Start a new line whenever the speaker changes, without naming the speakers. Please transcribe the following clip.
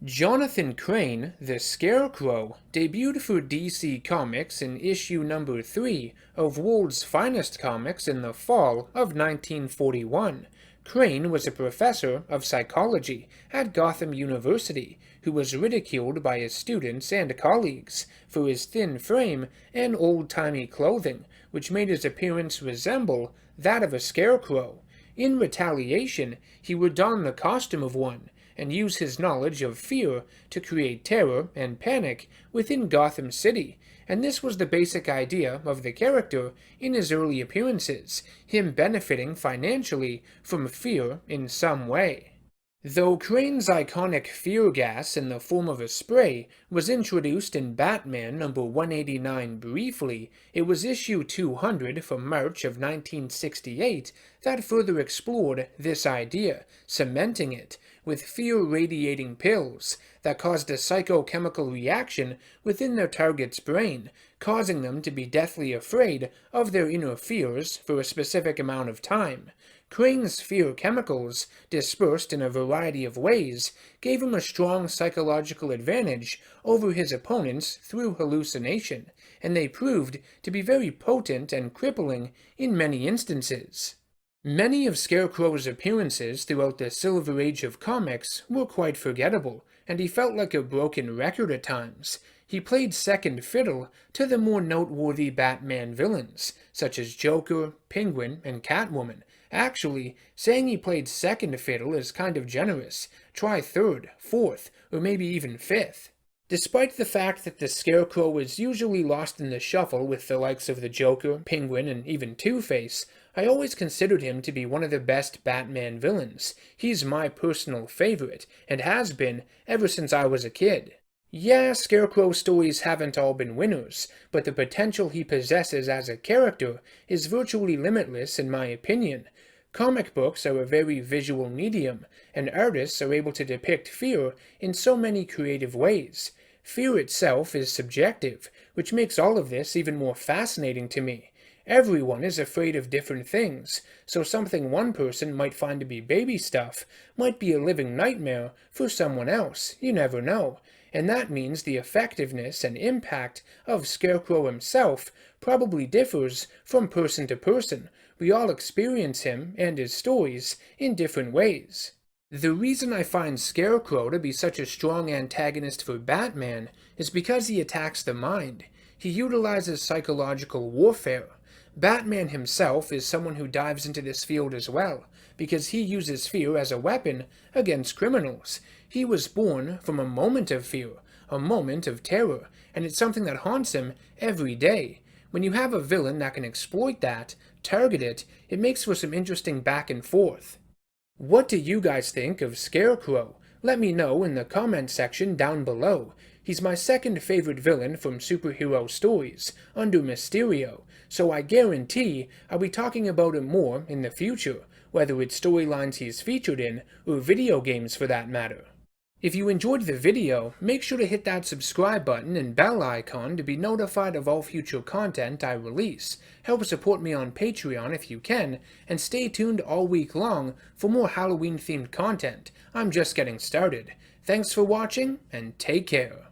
Jonathan Crane, the Scarecrow, debuted for DC Comics in issue number 3 of World's Finest Comics in the fall of 1941. Crane was a professor of psychology at Gotham University who was ridiculed by his students and colleagues for his thin frame and old-timey clothing, which made his appearance resemble that of a scarecrow. In retaliation, he would don the costume of one and use his knowledge of fear to create terror and panic within Gotham City, and this was the basic idea of the character in his early appearances, him benefiting financially from fear in some way. Though Crane's iconic fear gas in the form of a spray was introduced in Batman number 189 briefly, it was issue 200 from March of 1968 that further explored this idea, cementing it with fear-radiating pills that caused a psychochemical reaction within their target's brain, causing them to be deathly afraid of their inner fears for a specific amount of time. Crane's fear chemicals, dispersed in a variety of ways, gave him a strong psychological advantage over his opponents through hallucination, and they proved to be very potent and crippling in many instances. Many of Scarecrow's appearances throughout the Silver Age of comics were quite forgettable, and he felt like a broken record at times. He played second fiddle to the more noteworthy Batman villains, such as Joker, Penguin, and Catwoman. Actually, saying he played second fiddle is kind of generous. Try third, fourth, or maybe even fifth. Despite the fact that the Scarecrow is usually lost in the shuffle with the likes of the Joker, Penguin, and even Two-Face, I always considered him to be one of the best Batman villains. He's my personal favorite, and has been ever since I was a kid. Yeah, Scarecrow stories haven't all been winners, but the potential he possesses as a character is virtually limitless in my opinion. Comic books are a very visual medium, and artists are able to depict fear in so many creative ways. Fear itself is subjective, which makes all of this even more fascinating to me. Everyone is afraid of different things, so something one person might find to be baby stuff might be a living nightmare for someone else, you never know. And that means the effectiveness and impact of Scarecrow himself probably differs from person to person. We all experience him and his stories in different ways. The reason I find Scarecrow to be such a strong antagonist for Batman is because he attacks the mind. He utilizes psychological warfare. Batman himself is someone who dives into this field as well, because he uses fear as a weapon against criminals. He was born from a moment of fear, a moment of terror, and it's something that haunts him every day. When you have a villain that can exploit that, target it, it makes for some interesting back and forth. What do you guys think of Scarecrow? Let me know in the comment section down below. He's my second favorite villain from superhero stories, under Mysterio, so I guarantee I'll be talking about him more in the future, whether it's storylines he's featured in, or video games for that matter. If you enjoyed the video, make sure to hit that subscribe button and bell icon to be notified of all future content I release. Help support me on Patreon if you can, and stay tuned all week long for more Halloween-themed content. I'm just getting started. Thanks for watching, and take care.